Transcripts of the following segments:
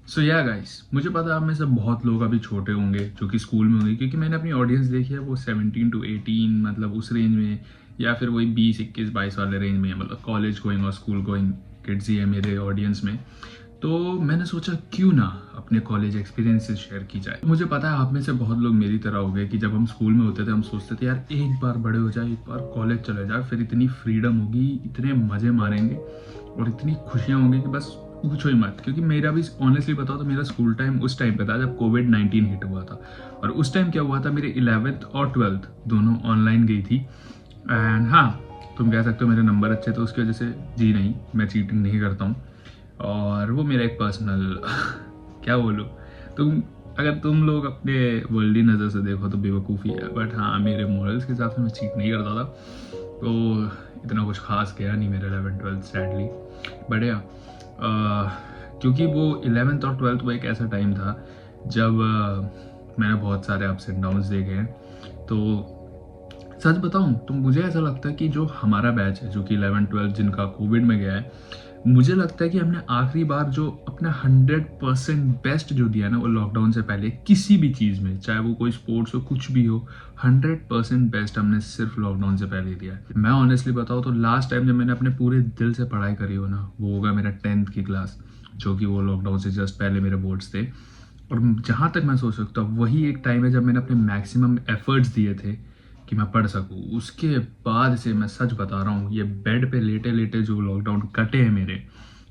सो या गाइस, मुझे पता है आप में से बहुत लोग अभी छोटे होंगे जो कि स्कूल में होंगे, क्योंकि मैंने अपनी ऑडियंस देखी है वो 17 to 18, मतलब उस रेंज में, या फिर वही 20, 21, 22 वाले रेंज में है। मतलब कॉलेज गोइंग और स्कूल गोइंग किड्स ही है मेरे ऑडियंस में। तो मैंने सोचा क्यों ना अपने कॉलेज एक्सपीरियंसेस शेयर की जाए। मुझे पता है आप में से बहुत लोग मेरी तरह हो गए कि जब हम स्कूल में होते थे हम सोचते थे यार एक बार बड़े हो जाए, एक बार कॉलेज चले जाए, फिर इतनी फ्रीडम होगी, इतने मज़े मारेंगे और इतनी खुशियाँ होंगी कि बस पूछो ही मत। क्योंकि मेरा भी ऑनेस्टली बताओ तो मेरा स्कूल टाइम उस टाइम पे था जब कोविड-19 हिट हुआ था। और उस टाइम क्या हुआ था, मेरे 11th और 12th दोनों ऑनलाइन गई थी। एंड हाँ, तुम कह सकते हो मेरे नंबर अच्छे तो उसकी वजह से। जी नहीं, मैं चीटिंग नहीं करता हूँ। और वो मेरा एक पर्सनल क्या बोलूँ, तुम अगर तुम लोग अपने वर्ल्डली नज़र से देखो तो बेवकूफ़ी है, बट हाँ मेरे मॉरल्स के हिसाब से मैं चीट नहीं करता था। तो इतना कुछ खास गया नहीं मेरा 11th 12th सैडली। बट या क्योंकि वो 11th और 12th वो एक ऐसा टाइम था जब मैंने बहुत सारे अप्स एंड डाउन्स देखे हैं। तो सच बताऊं तो मुझे ऐसा लगता है कि जो हमारा बैच है जो कि 11th 12th जिनका कोविड में गया है, मुझे लगता है कि हमने आखिरी बार जो अपना 100% बेस्ट जो दिया ना वो लॉकडाउन से पहले किसी भी चीज़ में, चाहे वो कोई स्पोर्ट्स हो कुछ भी हो, 100% बेस्ट हमने सिर्फ लॉकडाउन से पहले दिया है। मैं ऑनेस्टली बताऊँ तो लास्ट टाइम जब मैंने अपने पूरे दिल से पढ़ाई करी हो ना, वो होगा मेरा 10th की क्लास, जो कि वो लॉकडाउन से जस्ट पहले मेरे बोर्ड्स थे। और जहाँ तक मैं सोच सकता हूँ वही एक टाइम है जब मैंने अपने मैक्सिमम एफर्ट्स दिए थे कि मैं पढ़ सकूँ। उसके बाद से मैं सच बता रहा हूँ, ये बेड पे लेटे लेटे जो लॉकडाउन कटे हैं मेरे,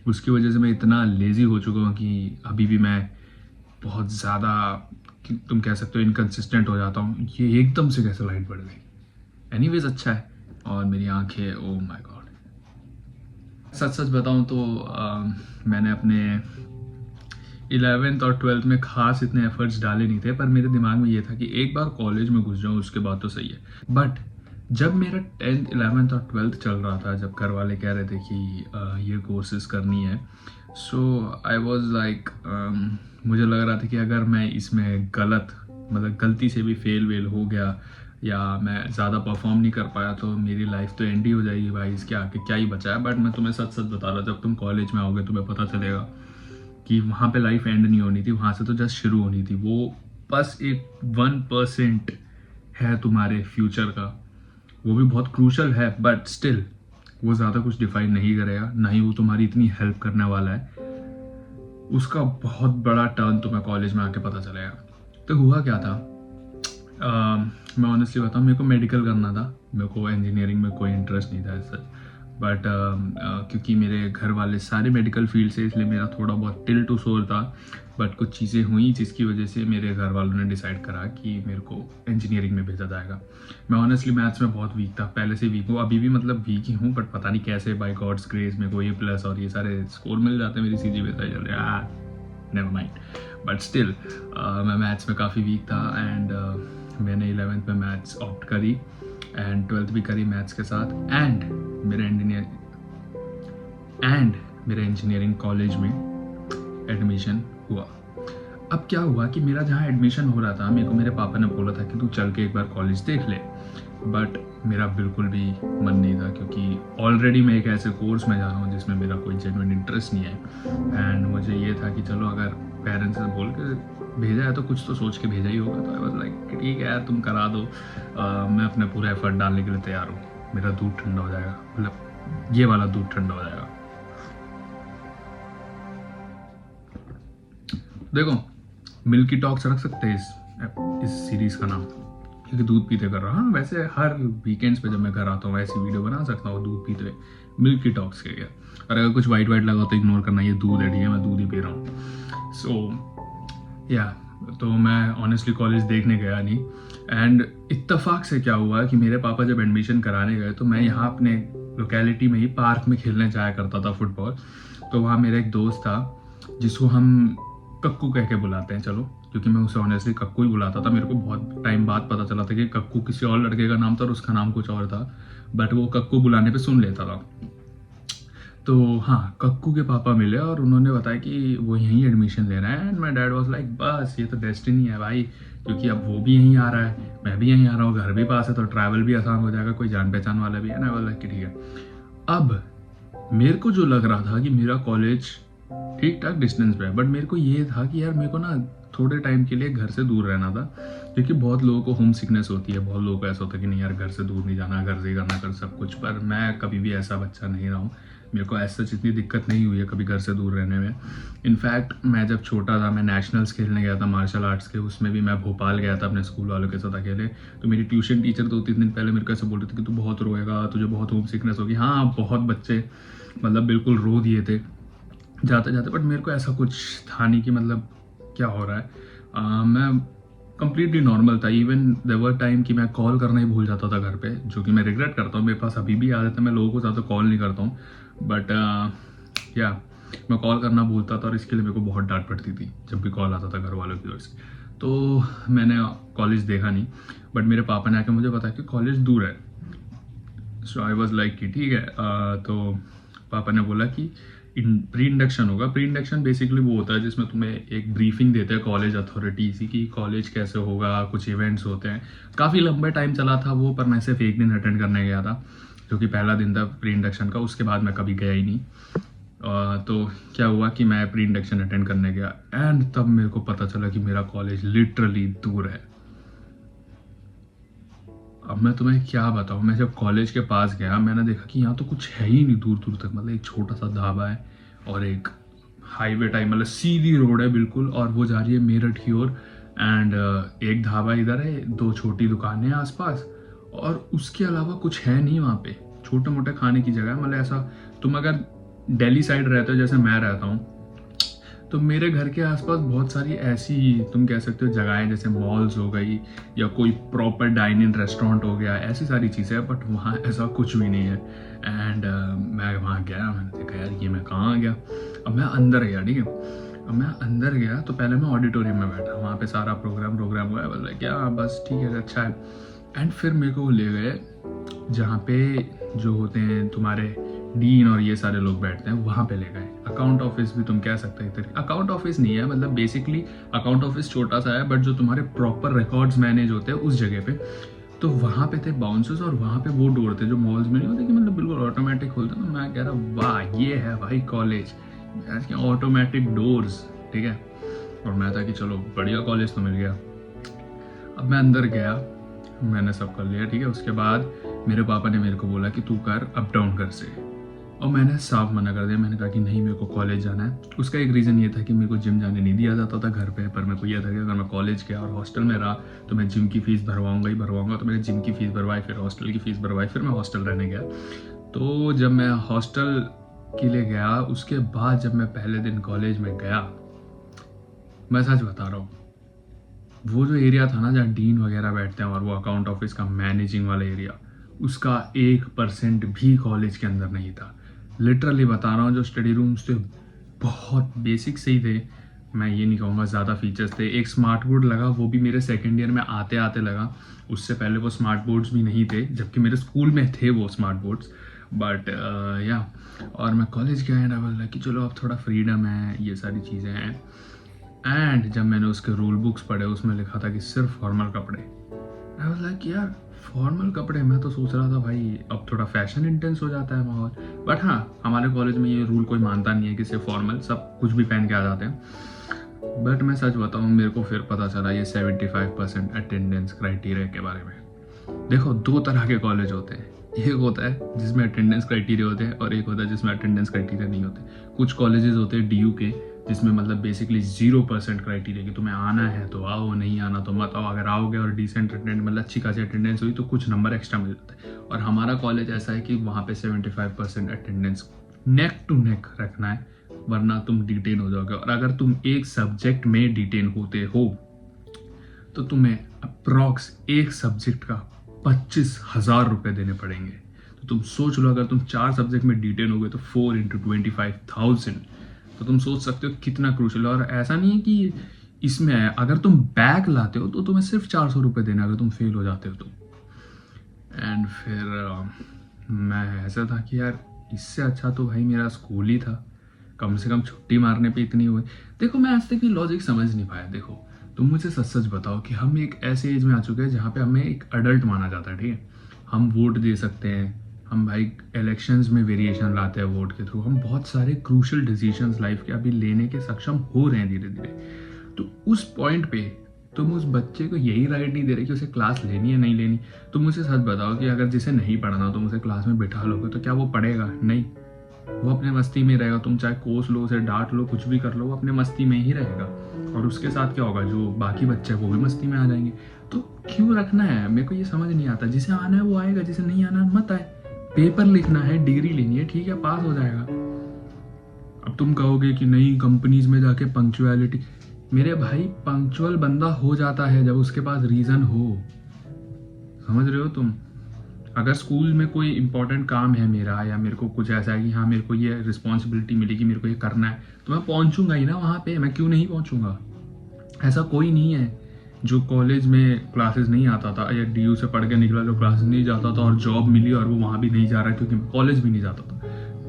उसकी वजह से मैं इतना लेज़ी हो चुका हूँ कि अभी भी मैं बहुत ज़्यादा, तुम कह सकते हो इनकन्सिस्टेंट हो जाता हूँ। ये एकदम से कैसे लाइट बढ़ गई। एनीवेज अच्छा है। और मेरी आंखें, ओ माय गॉड, सच सच बताऊँ तो मैंने अपने 11th और 12th में खास इतने एफर्ट्स डाले नहीं थे, पर मेरे दिमाग में ये था कि एक बार कॉलेज में घुस जाऊँ उसके बाद तो सही है। बट जब मेरा 10th 11th और 12th चल रहा था, जब घर वाले कह रहे थे कि ये कोर्सेज करनी है, सो आई वॉज लाइक, मुझे लग रहा था कि अगर मैं इसमें मतलब गलती से भी फेल वेल हो गया या मैं ज़्यादा परफॉर्म नहीं कर पाया तो मेरी लाइफ तो एंड ही हो जाएगी भाई, इसके आगे क्या ही बचा है। बट मैं तुम्हें सच सच बता रहा, जब तुम कॉलेज में आओगे तुम्हें पता चलेगा कि वहाँ पे लाइफ एंड नहीं होनी थी, वहाँ से तो जस्ट शुरू होनी थी। वो बस एक 1% है तुम्हारे फ्यूचर का, वो भी बहुत क्रूशल है, बट स्टिल वो ज़्यादा कुछ डिफाइन नहीं करेगा, ना ही वो तुम्हारी इतनी हेल्प करने वाला है। उसका बहुत बड़ा टर्न तुम्हें कॉलेज में आके पता चलेगा। तो हुआ क्या था, मैं ऑनेस्टली बताऊँ, मेरे को मेडिकल करना था, मेरे को इंजीनियरिंग में कोई इंटरेस्ट नहीं था सच। बट क्योंकि मेरे घर वाले सारे मेडिकल फील्ड से, इसलिए मेरा थोड़ा बहुत टिल टू सोल था। बट कुछ चीज़ें हुई जिसकी वजह से मेरे घर वालों ने डिसाइड करा कि मेरे को इंजीनियरिंग में भेजा जाएगा। मैं ऑनेस्टली मैथ्स में बहुत वीक था, पहले से वीक हूँ, अभी भी मतलब वीक ही हूँ, बट पता नहीं कैसे बाय गॉड्स ग्रेस मेरे को A+ और ये सारे स्कोर मिल जाते हैं, मेरी CGPA सही चल रहा है, नेवर माइंड। बट स्टिल मैं मैथ्स में काफ़ी वीक था एंड मैंने 11th में मैथ्स ऑप्ट करी एंड 12th भी करी मैथ्स के साथ। एंड मेरे इंजीनियरिंग कॉलेज में एडमिशन हुआ। अब क्या हुआ कि मेरा जहाँ एडमिशन हो रहा था, मेरे को मेरे पापा ने बोला था कि तू चल के एक बार कॉलेज देख ले, बट मेरा बिल्कुल भी मन नहीं था, क्योंकि ऑलरेडी मैं एक ऐसे कोर्स में जा रहा हूँ जिसमें मेरा कोई जेन्युइन इंटरेस्ट नहीं है। एंड मुझे ये था कि चलो अगर पेरेंट्स ने बोल के भेजा है तो कुछ तो सोच के भेजा ही होगा। तो आई वाज लाइक ठीक है यार तुम करा दो, मैं अपना पूरा एफर्ट डालने के लिए तैयार हूँ, मेरा दूध ठंडा हो जाएगा, मतलब ये वाला दूध ठंडा हो जाएगा। देखो, मिल्की टॉक्स रख सकते हैं इस सीरीज़ का नाम, क्योंकि दूध पीते कर रहा हूँ। हाँ, वैसे हर वीकेंड्स पे जब मैं घर आता हूँ ऐसी वीडियो बना सकता हूँ दूध पीते हुए, मिल्की टॉक्स के लिए। और अगर कुछ वाइट वाइट लगा तो इग्नोर करना, ये दूध है, ठीक है, मैं दूध ही पी रहा हूँ। सो या तो मैं ऑनेस्टली कॉलेज देखने गया नहीं। एंड इत्तेफाक से क्या हुआ कि मेरे पापा जब एडमिशन कराने गए तो मैं यहाँ अपने लोकेलिटी में ही पार्क में खेलने जाया करता था फुटबॉल। तो वहाँ मेरा एक दोस्त था जिसको हम कक्कू कह के बुलाते हैं, चलो, क्योंकि मैं उसे ऑनेस्टली कक्कू ही बुलाता था। मेरे को बहुत टाइम बाद पता चला था कि कक्कू किसी और लड़के का नाम था और उसका नाम कुछ और था, बट वो कक्कू बुलाने पे सुन लेता था। तो हाँ, कक्कू के पापा मिले और उन्होंने बताया कि वो यहीं एडमिशन ले रहा है। And my dad was like बस ये तो डेस्टिनी है भाई, क्योंकि अब वो भी यहीं आ रहा है, मैं भी यहीं आ रहा हूँ, घर भी पास है तो ट्रैवल भी आसान हो जाएगा, कोई जान पहचान वाला भी है ना। बोला कि ठीक है। अब मेरे को जो लग रहा था कि मेरा कॉलेज ठीक ठाक डिस्टेंस पे है, बट मेरे को ये था कि यार मेरे को ना थोड़े टाइम के लिए घर से दूर रहना था, क्योंकि बहुत लोगों को होम सिकनेस होती है, बहुत लोगों को ऐसा होता है कि नहीं यार घर से दूर नहीं जाना, घर से ही करना कर सब कुछ। पर मैं कभी भी ऐसा बच्चा नहीं रहा हूँ, मेरे को ऐसा इतनी दिक्कत नहीं हुई है कभी घर से दूर रहने में। इनफैक्ट मैं जब छोटा था, मैं नेशनल्स खेलने गया था मार्शल आर्ट्स के, उसमें भी मैं भोपाल गया था अपने स्कूल वालों के साथ अकेले। तो मेरी ट्यूशन टीचर 2-3 दिन पहले मेरे को ऐसे बोल रही थी कि तू बहुत रोएगा, तुझे बहुत होम सिकनेस होगी। हाँ, बहुत बच्चे मतलब बिल्कुल रो दिए थे जाते जाते, बट मेरे को ऐसा कुछ था नहीं कि मतलब क्या हो रहा है। मैं कंप्लीटली नॉर्मल था। इवन देयर वर टाइम कि मैं कॉल करना ही भूल जाता था घर पे, जो कि मैं रिग्रेट करता हूँ। मेरे पास अभी भी आदत है, मैं लोगों को ज़्यादा कॉल नहीं करता हूँ, बट या मैं कॉल करना भूलता था और इसके लिए मेरे को बहुत डांट पड़ती थी जब भी कॉल आता था घर वालों की ओर से। तो मैंने कॉलेज देखा नहीं, बट मेरे पापा ने आके मुझे बताया कि कॉलेज दूर है। सो आई वॉज लाइक कि ठीक है। तो पापा ने बोला कि प्री इंडक्शन होगा। प्री इंडक्शन बेसिकली वो होता है जिसमें तुम्हें एक ब्रीफिंग देते हैं कॉलेज अथॉरिटीज की कॉलेज कैसे होगा, कुछ इवेंट्स होते हैं। काफ़ी लंबे टाइम चला था वो, पर मैं सिर्फ एक दिन अटेंड करने गया था, जो कि पहला दिन था प्री इंडक्शन का। उसके बाद मैं कभी गया ही नहीं। तो क्या हुआ कि मैं प्री इंडक्शन अटेंड करने गया, एंड तब मेरे को पता चला कि मेरा कॉलेज लिटरली दूर है। अब मैं तुम्हें क्या बताऊँ, मैं जब कॉलेज के पास गया मैंने देखा कि यहाँ तो कुछ है ही नहीं दूर दूर तक। मतलब एक छोटा सा ढाबा है और एक हाईवे टाइप, मतलब सीधी रोड है बिल्कुल, और वो जा रही है मेरठ की ओर। एंड एक ढाबा इधर है, 2 छोटी दुकानें हैं आसपास, और उसके अलावा कुछ है नहीं वहाँ पे। छोटे मोटे खाने की जगह है। मतलब ऐसा तुम अगर दिल्ली साइड रहते हो जैसे मैं रहता हूँ, तो मेरे घर के आसपास बहुत सारी ऐसी तुम कह सकते हो जगहें, जैसे मॉल्स हो गई या कोई प्रॉपर डाइन इन रेस्टोरेंट हो गया, ऐसी सारी चीज़ें हैं। बट वहाँ ऐसा कुछ भी नहीं है। एंड मैं वहाँ गया, मैंने देखा यार ये मैं कहाँ आ गया। अब मैं अंदर गया, ठीक है। अब मैं अंदर गया तो पहले मैं ऑडिटोरियम में बैठा, वहाँ पे सारा प्रोग्राम हुआ है, बोला क्या बस ठीक है अच्छा है। एंड फिर मेरे को वो ले गए जहाँ पे जो होते हैं तुम्हारे डीन और ये सारे लोग बैठते हैं, वहाँ पे ले गए। अकाउंट ऑफिस भी तुम कह सकते हो, अकाउंट ऑफिस नहीं है, मतलब बेसिकली अकाउंट ऑफिस छोटा सा है, बट जो तुम्हारे प्रॉपर रिकॉर्ड्स मैनेज होते हैं उस जगह पे। तो वहाँ पे थे बाउंसर्स, और वहाँ पे वो डोर थे जो मॉल्स में नहीं होते कि मतलब बिल्कुल ऑटोमेटिक खोलते हैं। मैं कह रहा वाह ये है भाई कॉलेज, ऑटोमेटिक डोर्स, ठीक है। और मैं था कि चलो बढ़िया कॉलेज तो मिल गया। अब मैं अंदर गया, मैंने सब कर लिया, ठीक है। उसके बाद मेरे पापा ने मेरे को बोला कि तू कर अप डाउन कर से, और मैंने साफ मना कर दिया। मैंने कहा कि नहीं मेरे को कॉलेज जाना है। उसका एक रीज़न ये था कि मेरे को जिम जाने नहीं दिया जाता था घर पे, पर मेरे को यह था कि अगर मैं कॉलेज गया और हॉस्टल में रहा तो मैं जिम की फ़ीस भरवाऊंगा ही भरवाऊंगा। तो मैंने जिम की फ़ीस भरवाई, फिर हॉस्टल की फ़ीस भरवाई, फिर मैं हॉस्टल रहने गया। तो जब मैं हॉस्टल के लिए गया, उसके बाद जब मैं पहले दिन कॉलेज में गया, मैं सच बता रहा हूँ, वो जो एरिया था ना जहाँ डीन वगैरह बैठते हैं और वो अकाउंट ऑफिस का मैनेजिंग वाला एरिया, उसका 1% भी कॉलेज के अंदर नहीं था। लिटरली बता रहा हूँ, जो स्टडी रूम्स थे बहुत बेसिक से ही थे। मैं ये नहीं कहूँगा ज़्यादा फीचर्स थे। एक स्मार्ट बोर्ड लगा, वो भी मेरे सेकेंड ईयर में आते आते लगा। उससे पहले वो स्मार्ट बोर्ड्स भी नहीं थे, जबकि मेरे स्कूल में थे वो स्मार्ट बोर्ड्स। बट या और मैं कॉलेज गया एंड आई वाज लाइक कि चलो अब थोड़ा फ्रीडम है, ये सारी चीज़ें हैं। एंड जब मैंने उसके रूल बुक्स पढ़े, उसमें लिखा था कि सिर्फ फॉर्मल कपड़े। आई वाज लाइक यार फॉर्मल कपड़े, मैं तो सोच रहा था भाई अब थोड़ा फैशन इंटेंस हो जाता है माहौल। बट हाँ, हमारे कॉलेज में ये रूल कोई मानता नहीं है कि सिर्फ फॉर्मल, सब कुछ भी पहन के आ जाते हैं। बट मैं सच बताऊँ, मेरे को फिर पता चला ये 75% अटेंडेंस क्राइटेरिया के बारे में। देखो 2 तरह के कॉलेज होते हैं, एक होता है जिसमें अटेंडेंस क्राइटेरिया होते हैं और एक होता है जिसमें अटेंडेंस क्राइटेरिया नहीं होते। कुछ कॉलेजेस होते हैं DU के, जिसमें मतलब बेसिकली 0% क्राइटेरिया कि तुम्हें आना है तो आओ, नहीं आना तो मत आओ। अगर आओगे और डिसेंट अटेंडेंस मतलब अच्छी खासी अटेंडेंस हुई तो कुछ नंबर एक्स्ट्रा मिल जाता है। और हमारा कॉलेज ऐसा है कि वहाँ पे 75% अटेंडेंस नेक टू नेक रखना है, वरना तुम डिटेन हो जाओगे। और अगर तुम एक सब्जेक्ट में डिटेन होते हो तो तुम्हें अप्रॉक्स एक सब्जेक्ट का 25,000 रुपये देने पड़ेंगे। तो तुम सोच लो, अगर तुम 4 सब्जेक्ट में डिटेन हो गए तो 4 × 25,000। तो तुम सोच सकते हो कितना क्रूशल है। और ऐसा नहीं है कि इसमें अगर तुम बैक लाते हो तो तुम्हें सिर्फ 400 रुपये देना, अगर तुम फेल हो जाते हो तो। एंड फिर मैं ऐसा था कि यार इससे अच्छा तो भाई मेरा स्कूल ही था, कम से कम छुट्टी मारने पे इतनी हुई। देखो मैं आज तक ये लॉजिक समझ नहीं पाया। देखो तुम मुझे सच सच बताओ कि हम एक ऐसे एज में आ चुके हैं जहाँ पे हमें एक अडल्ट माना जाता है, ठीक है। हम वोट दे सकते हैं, हम भाई इलेक्शंस में वेरिएशन लाते हैं वोट के थ्रू, हम बहुत सारे क्रूशल डिसीजंस लाइफ के अभी लेने के सक्षम हो रहे हैं धीरे धीरे। तो उस पॉइंट पे तुम उस बच्चे को यही राइट नहीं दे रहे कि उसे क्लास लेनी है नहीं लेनी। तुम मुझे सच बताओ कि अगर जिसे नहीं पढ़ना तुम उसे क्लास में बिठा लोगे तो क्या वो पढ़ेगा? नहीं, वो अपने मस्ती में रहेगा। तुम चाहे कोस लो, उसे डांट लो, कुछ भी कर लो, वो अपने मस्ती में ही रहेगा। और उसके साथ क्या होगा, जो बाकी बच्चे हैं वो भी मस्ती में आ जाएंगे। तो क्यों रखना है? मेरे को ये समझ नहीं आता। जिसे आना है वो आएगा, जिसे नहीं आना मत आए। पेपर लिखना है, डिग्री लेनी है, ठीक है, पास हो जाएगा। अब तुम कहोगे कि नहीं कंपनीज में जाके पंक्चुअलिटी, मेरे भाई पंक्चुअल बंदा हो जाता है जब उसके पास रीजन हो। समझ रहे हो तुम? अगर स्कूल में कोई इंपॉर्टेंट काम है मेरा, या मेरे को कुछ ऐसा है कि हाँ मेरे को ये रिस्पॉन्सिबिलिटी मिली कि मेरे को ये करना है, तो मैं पहुंचूंगा ही ना वहाँ पे। मैं क्यों नहीं पहुंचूंगा? ऐसा कोई नहीं है जो कॉलेज में क्लासेस नहीं आता था या डीयू से पढ़ के निकला जो क्लासेस नहीं जाता था और जॉब मिली और वो वहाँ भी नहीं जा रहा क्योंकि मैं कॉलेज भी नहीं जाता था।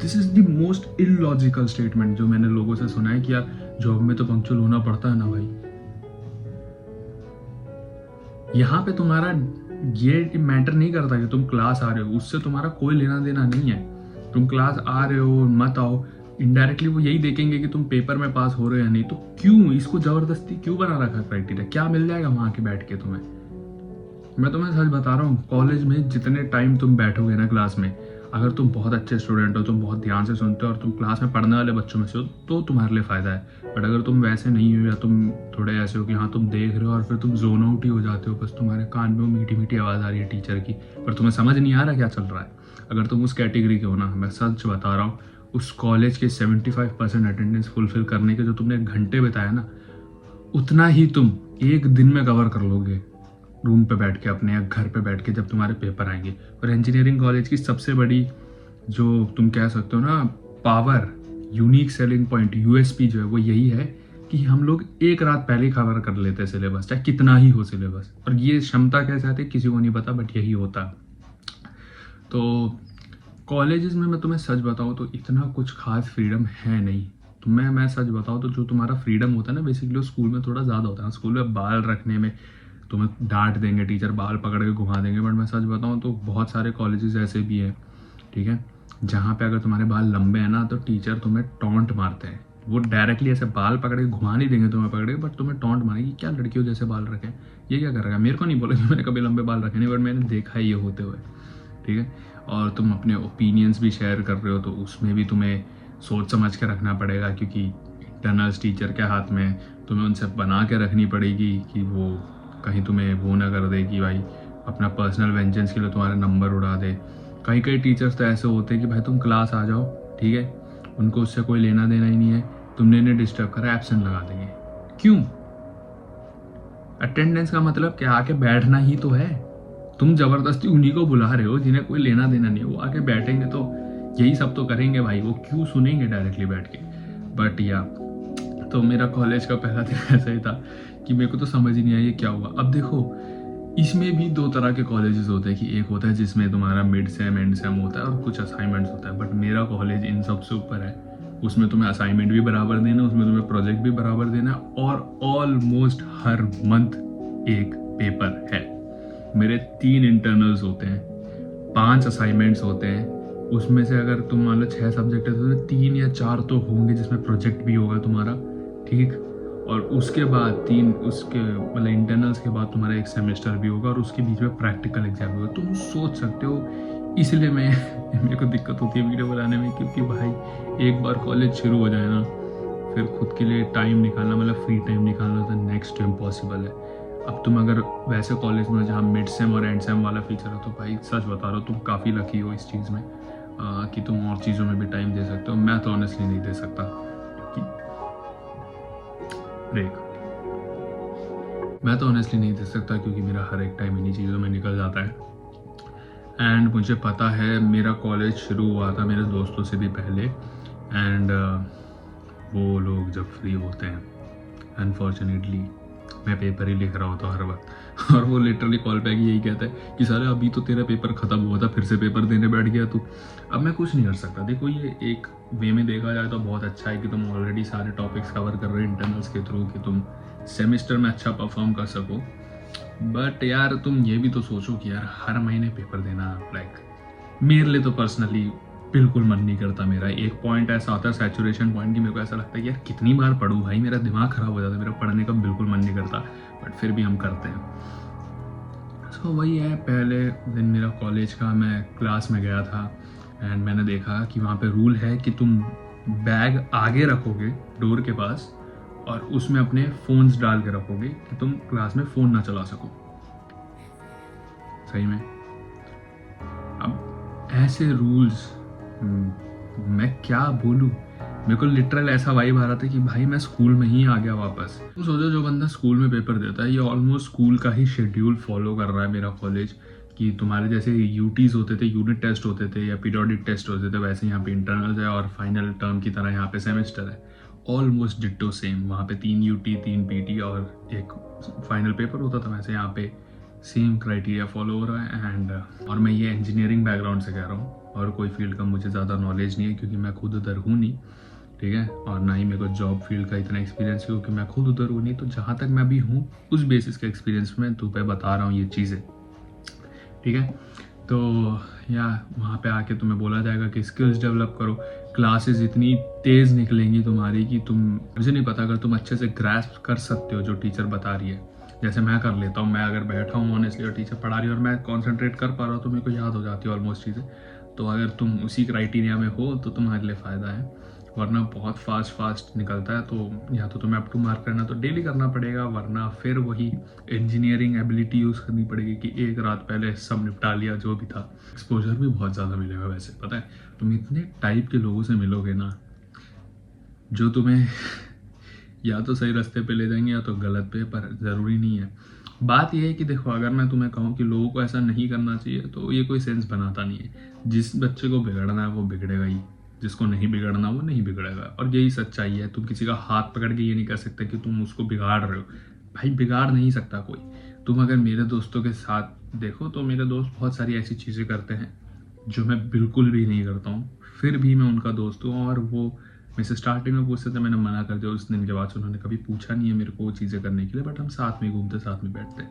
This is the most illogical statement जो मैंने लोगों से सुना है कि यार जॉब में तो पंक्चुअल होना पड़ता है ना भाई। यहाँ पे तुम्हारा ये मैटर नहीं करता कि तुम क्लास आ रहे हो, उससे तुम्हारा कोई लेना देना नहीं है। तुम क्लास आ रहे हो मत आओ, इनडायरेक्टली वो यही देखेंगे कि तुम पेपर में पास हो रहे हो या नहीं। तो क्यों इसको जबरदस्ती क्यों बना रखा क्राइटेरिया? क्या मिल जाएगा वहां के बैठ के तुम्हें? मैं तुम्हें सच बता रहा हूँ, कॉलेज में जितने टाइम तुम बैठोगे ना क्लास में, अगर तुम बहुत अच्छे स्टूडेंट हो, तुम बहुत ध्यान से सुनते हो और तुम क्लास में पढ़ने वाले बच्चों में से हो, तो तुम्हारे लिए फ़ायदा है। बट अगर तुम वैसे नहीं हो या तुम थोड़े ऐसे हो कि हाँ तुम देख रहे हो और फिर तुम जोन आउट ही हो जाते हो, बस तुम्हारे कान में वो मीठी मीठी आवाज़ आ रही है टीचर की, पर तुम्हें समझ नहीं आ रहा क्या चल रहा है। अगर तुम उस कैटेगरी के हो ना, मैं सच बता रहा हूँ, उस कॉलेज के 75% अटेंडेंस फुलफिल करने के जो तुमने घंटे बिताए ना, उतना ही तुम एक दिन में कवर कर लोगे रूम पे बैठ के अपने, या घर पे बैठ के जब तुम्हारे पेपर आएंगे। और इंजीनियरिंग कॉलेज की सबसे बड़ी जो तुम कह सकते हो ना power, unique selling point, USP जो है वो यही है कि हम लोग एक रात पहले कवर कर लेते हैं सिलेबस, चाहे कितना ही हो सिलेबस। और ये क्षमता कैसे आती है किसी को नहीं पता, बट यही होता। तो कॉलेजेस में मैं तुम्हें सच बताऊँ तो इतना कुछ खास फ्रीडम है नहीं। तो मैं सच बताऊँ तो जो तुम्हारा फ्रीडम होता है ना बेसिकली, स्कूल में थोड़ा ज़्यादा होता है। स्कूल में बाल रखने में तुम्हें डांट देंगे टीचर, बाल पकड़ के घुमा देंगे। बट मैं सच बताऊँ तो बहुत सारे कॉलेजेस ऐसे भी हैं, ठीक है, जहाँ पे अगर तुम्हारे बाल लंबे हैं ना तो टीचर तुम्हें टॉन्ट मारते हैं। वो डायरेक्टली ऐसे बाल पकड़ के घुमा नहीं देंगे तुम्हें पकड़ के, बट तुम्हें टॉन्ट मारेंगे, क्या लड़कियों जैसे बाल रखे, ये क्या करेगा। मेरे को नहीं बोला कि मैंने कभी लंबे बाल रखे नहीं, बट मैंने देखा है ये होते हुए, ठीक है। और तुम अपने ओपिनियंस भी शेयर कर रहे हो तो उसमें भी तुम्हें सोच समझ के रखना पड़ेगा, क्योंकि इंटरनल्स टीचर के हाथ में, तुम्हें उनसे बना के रखनी पड़ेगी कि वो कहीं तुम्हें वो ना कर दे कि भाई अपना पर्सनल वेंजेंस के लिए तुम्हारे नंबर उड़ा दे। कई कई टीचर्स तो ऐसे होते हैं कि भाई तुम क्लास आ जाओ, ठीक है, उनको उससे कोई लेना देना ही नहीं है, तुमने इन्हें डिस्टर्ब करा, एब्सेंट लगा देंगे। क्यों? अटेंडेंस का मतलब क्या, आके बैठना ही तो है। तुम जबरदस्ती उन्हीं को बुला रहे हो जिन्हें कोई लेना देना नहीं है। वो आके बैठेंगे तो यही सब तो करेंगे भाई, वो क्यों सुनेंगे डायरेक्टली बैठ के। बट या तो मेरा कॉलेज का पहला दिन ऐसा ही था कि मेरे को तो समझ ही नहीं आया ये क्या हुआ। अब देखो इसमें भी दो तरह के कॉलेजेस होते हैं, कि एक होता है जिसमें तुम्हारा मिड सेम एंड सेम होता है और कुछ असाइनमेंट्स होता है। बट मेरा कॉलेज इन सब से ऊपर है, उसमें तुम्हें असाइनमेंट भी बराबर देना, उसमें तुम्हें प्रोजेक्ट भी बराबर देना, और ऑलमोस्ट हर मंथ एक पेपर है। मेरे 3 इंटरनल्स होते हैं, 5 असाइनमेंट्स होते हैं, उसमें से अगर तुम मान लो 6 सब्जेक्ट है तो 3 या 4 तो होंगे जिसमें प्रोजेक्ट भी होगा तुम्हारा, ठीक। और उसके बाद 3 उसके मतलब इंटरनल्स के बाद तुम्हारा एक सेमेस्टर भी होगा और उसके बीच में प्रैक्टिकल एग्जाम भी होगा। तुम सोच सकते हो, इसलिए मेरे को दिक्कत होती है वीडियो बनाने में, क्योंकि भाई एक बार कॉलेज शुरू हो जाए ना, फिर खुद के लिए टाइम निकालना, मतलब फ्री टाइम निकालना तो नेक्स्ट टू इम्पॉसिबल है। अब तुम अगर वैसे कॉलेज में जहाँ मिड सेम और एंड सेम वाला फीचर हो तो भाई सच बता रहा हो तुम काफ़ी लकी हो इस चीज़ में कि तुम और चीज़ों में भी टाइम दे सकते हो। मैं तो ऑनेस्टली नहीं दे सकता, मैं तो ऑनेस्टली नहीं दे सकता क्योंकि मेरा हर एक टाइम इन्हीं चीज़ों में निकल जाता है। एंड मुझे पता है मेरा कॉलेज शुरू हुआ था मेरे दोस्तों से भी पहले, एंड वो लोग जब फ्री होते हैं अनफॉर्चुनेटली मैं पेपर ही लिख रहा होता हूँ हर वक्त, और वो लिटरली कॉल पे यही कहता है कि सारे अभी तो तेरा पेपर ख़त्म हुआ था फिर से पेपर देने बैठ गया तू। अब मैं कुछ नहीं कर सकता। देखो ये एक वे में देखा जाए तो बहुत अच्छा है कि तुम ऑलरेडी सारे टॉपिक्स कवर कर रहे हो इंटरनल्स के थ्रू कि तुम सेमेस्टर में अच्छा परफॉर्म कर सको। बट यार तुम ये भी तो सोचो कि यार हर महीने पेपर देना, लाइक मेरे लिए तो पर्सनली बिल्कुल मन नहीं करता। मेरा एक पॉइंट ऐसा होता है सैचुरेशन पॉइंट की, मेरे को ऐसा लगता है कि यार कितनी बार पढूं भाई, मेरा दिमाग खराब हो जाता है, मेरा पढ़ने का बिल्कुल मन नहीं करता, बट फिर भी हम करते हैं। सो वही है, पहले दिन मेरा कॉलेज का, मैं क्लास में गया था एंड मैंने देखा कि वहाँ पे रूल है कि तुम बैग आगे रखोगे डोर के पास और उसमें अपने फ़ोन्स डाल के रखोगे कि तुम क्लास में फ़ोन ना चला सको। सही में अब ऐसे रूल्स, मैं क्या बोलूँ, मेरे को लिटरल ऐसा वाइब आ रहा था कि भाई मैं स्कूल में ही आ गया वापस। तुम सोचो जो बंदा स्कूल में पेपर देता है, ये ऑलमोस्ट स्कूल का ही शेड्यूल फॉलो कर रहा है मेरा कॉलेज, कि तुम्हारे जैसे यूटीज होते थे, यूनिट टेस्ट होते थे या पीरियोडिक टेस्ट होते थे, वैसे यहाँ पे इंटरनल्स है और फाइनल टर्म की तरह यहाँ पे सेमेस्टर है। ऑलमोस्ट डिट्टो सेम, वहाँ पे 3 यूटी 3 पीटी और एक फाइनल पेपर होता था, वैसे यहाँ पे सेम क्राइटेरिया फॉलो हो रहा है। एंड और मैं ये इंजीनियरिंग बैकग्राउंड से कह रहा हूँ और कोई फील्ड का मुझे ज़्यादा नॉलेज नहीं है क्योंकि मैं खुद उधर हूँ नहीं, ठीक है, और ना ही मेरे को जॉब फील्ड का इतना एक्सपीरियंस है क्योंकि मैं खुद उधर हूँ नहीं। तो जहाँ तक मैं भी हूँ उस बेसिस के एक्सपीरियंस में तुम्हें बता रहा हूँ ये चीज़ें, ठीक है। तो या वहाँ पे आके तुम्हें बोला जाएगा कि स्किल्स डेवलप करो, क्लासेस इतनी तेज़ निकलेंगी तुम्हारी कि तुम, मुझे नहीं पता अगर तुम अच्छे से ग्रैस्प कर सकते हो जो टीचर बता रही है, जैसे मैं कर लेता हूँ। मैं अगर बैठा हूँ ऑनेस्टली और टीचर पढ़ा रही है और मैं कॉन्सेंट्रेट कर पा रहा हूँ तो मेरे को याद हो जाती है ऑलमोस्ट चीज़ें। तो अगर तुम उसी क्राइटेरिया में हो तो तुम्हारे लिए फ़ायदा है, वरना बहुत फास्ट निकलता है। तो या तो तुम्हें अप टू मार्क करना तो डेली करना पड़ेगा, वरना फिर वही इंजीनियरिंग एबिलिटी यूज़ करनी पड़ेगी कि एक रात पहले सब निपटा लिया जो भी था। एक्सपोजर भी बहुत ज़्यादा मिलेगा वैसे, पता है तुम इतने टाइप के लोगों से मिलोगे ना जो तुम्हें या तो सही रास्ते पे ले जाएंगे या तो गलत पे, पर ज़रूरी नहीं है। बात यह है कि देखो, अगर मैं तुम्हें कहूँ कि लोगों को ऐसा नहीं करना चाहिए तो ये कोई सेंस बनाता नहीं है। जिस बच्चे को बिगड़ना है वो बिगड़ेगा ही, जिसको नहीं बिगड़ना वो नहीं बिगड़ेगा, और यही सच्चाई है। तुम किसी का हाथ पकड़ के ये नहीं कर सकते कि तुम उसको बिगाड़ रहे हो, भाई बिगाड़ नहीं सकता कोई। तुम अगर मेरे दोस्तों के साथ देखो तो मेरे दोस्त बहुत सारी ऐसी चीज़ें करते हैं जो मैं बिल्कुल भी नहीं करता हूँ, फिर भी मैं उनका दोस्त हूँ। और वो मेरे से स्टार्टिंग में पूछते थे, मैंने मना कर दिया, उस दिन के बाद से उन्होंने कभी पूछा नहीं है मेरे को वो चीज़ें करने के लिए, बट हम साथ में घूमते, साथ में बैठते।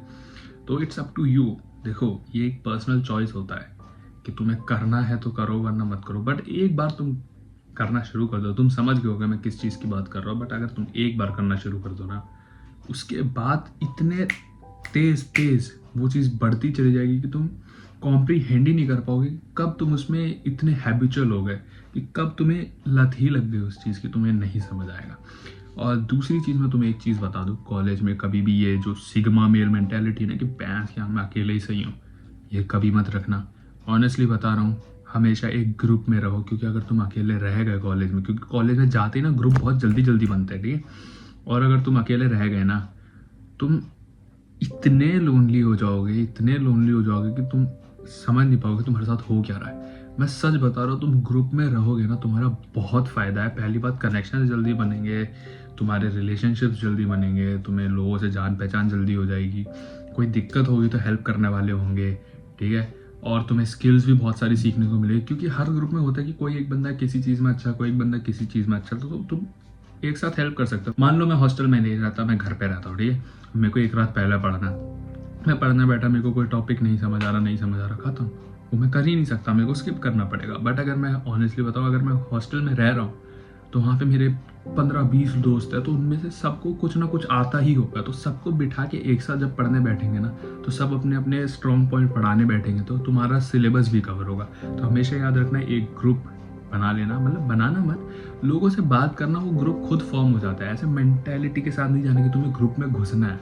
तो इट्स अप टू यू। देखो ये एक पर्सनल चॉइस होता है कि तुम्हें करना है तो करो वरना मत करो, बट एक बार तुम करना शुरू कर दो, तुम समझ गए होगे मैं किस चीज़ की बात कर रहा हूँ, बट अगर तुम एक बार करना शुरू कर दो ना, उसके बाद इतने तेज वो चीज़ बढ़ती चली जाएगी कि तुम कॉम्प्रीहेंड ही नहीं कर पाओगे कब तुम उसमें इतने हैबिचुअल हो गए कि कब तुम्हें लत ही लग गई उस चीज़ की, तुम्हें नहीं समझ आएगा। और दूसरी चीज़ मैं तुम्हें एक चीज़ बता दूँ, कॉलेज में कभी भी ये जो सिग्मा मेल मेंटेलिटी ना कि पैंस क्या मैं अकेले ही सही हूँ, ये कभी मत रखना। ऑनेस्टली बता रहा हूँ, हमेशा एक ग्रुप में रहो, क्योंकि अगर तुम अकेले रह गए कॉलेज में, क्योंकि कॉलेज में जाते ही ना ग्रुप बहुत जल्दी बनते हैं, ठीक है, और अगर तुम अकेले रह गए ना, तुम इतने लोनली हो जाओगे, इतने लोनली हो जाओगे कि तुम समझ नहीं पाओगे तुम्हारे साथ हो क्या रहा है। मैं सच बता रहा हूँ, तुम ग्रुप में रहोगे ना, तुम्हारा बहुत फ़ायदा है। पहली बात, कनेक्शन जल्दी बनेंगे, तुम्हारे रिलेशनशिप्स जल्दी बनेंगे, तुम्हें लोगों से जान पहचान जल्दी हो जाएगी, कोई दिक्कत होगी तो हेल्प करने वाले होंगे, ठीक है, और तुम्हें स्किल्स भी बहुत सारी सीखने को मिलेगी। क्योंकि हर ग्रुप में होता है कि कोई एक बंदा किसी चीज़ में अच्छा, कोई एक बंदा किसी चीज़ में अच्छा, तो तुम एक साथ हेल्प कर सकते हो। मान लो मैं हॉस्टल में नहीं रहता, मैं घर पे रहता हूँ, ठीक है, मेरे को एक रात पहले पढ़ना, मैं पढ़ने बैठा, मेरे को कोई टॉपिक नहीं समझ आ रहा, खत्म, वो मैं कर ही नहीं सकता, मेरे को स्किप करना पड़ेगा। बट अगर मैं ऑनेस्टली बताऊँ, अगर मैं हॉस्टल में रह रहा हूँ तो वहाँ पे मेरे 15-20 दोस्त हैं, तो उनमें से सबको कुछ ना कुछ आता ही होगा, तो सबको बिठा के एक साथ जब पढ़ने बैठेंगे ना, तो सब अपने अपने स्ट्रॉन्ग पॉइंट पढ़ाने बैठेंगे, तो तुम्हारा सिलेबस भी कवर होगा। तो हमेशा याद रखना, एक ग्रुप बना लेना, मतलब बनाना मत, लोगों से बात करना, वो ग्रुप खुद फॉर्म हो जाता है। ऐसे मेंटेलिटी के साथ नहीं जाने कि तुम्हें ग्रुप में घुसना है,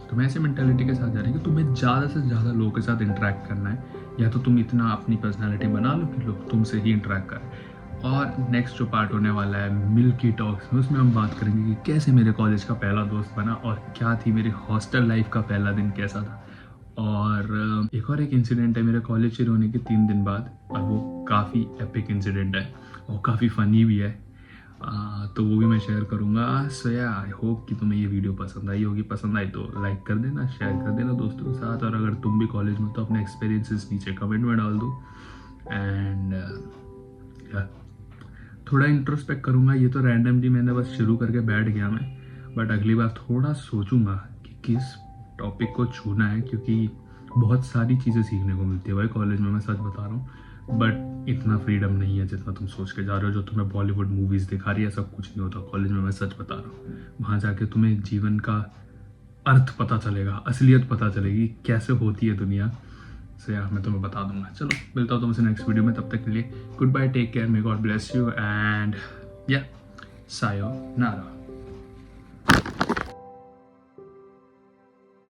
तुम्हें ऐसे मेंटेलिटी के साथ जाने कि तुम्हें ज़्यादा से ज़्यादा लोगों के साथ इंटरेक्ट करना है, या तो तुम इतना अपनी पर्सनालिटी बना लो कि लोग तुमसे ही इंटरेक्ट करें। और नेक्स्ट जो पार्ट होने वाला है मिल्की टॉक्स, उसमें हम बात करेंगे कि कैसे मेरे कॉलेज का पहला दोस्त बना और क्या थी मेरी हॉस्टल लाइफ का पहला दिन कैसा था। और एक इंसिडेंट है मेरे कॉलेज से होने के 3 दिन बाद, और वो काफ़ी एपिक इंसिडेंट है और काफ़ी फ़नी भी है, तो वो भी मैं शेयर करूँगा। सो या आई होप कि तुम्हें ये वीडियो पसंद आई होगी, पसंद आई तो लाइक कर देना, शेयर कर देना दोस्तों के साथ, और अगर तुम भी कॉलेज में तो अपने एक्सपीरियंसेस नीचे कमेंट में डाल दो। एंड थोड़ा इंट्रोस्पेक्ट करूँगा, ये तो रैंडमली मैंने बस शुरू करके बैठ गया मैं, बट अगली बार थोड़ा सोचूंगा कि किस टॉपिक को छूना है, क्योंकि बहुत सारी चीज़ें सीखने को मिलती है भाई कॉलेज में, मैं सच बता रहा हूँ। बट इतना फ्रीडम नहीं है जितना तुम सोच के जा रहे हो, जो तुम्हें बॉलीवुड मूवीज़ दिखा रही है। सब कुछ नहीं होता कॉलेज में, मैं सच बता रहा हूँ। वहाँ जाके तुम्हें जीवन का अर्थ पता चलेगा, असलियत पता चलेगी कैसे होती है दुनिया से। मैं तुम्हें बता दूंगा। चलो मिलता हूँ तुमसे नेक्स्ट वीडियो में, तब तक के लिए goodbye, take care, may God bless you and yeah sayonara.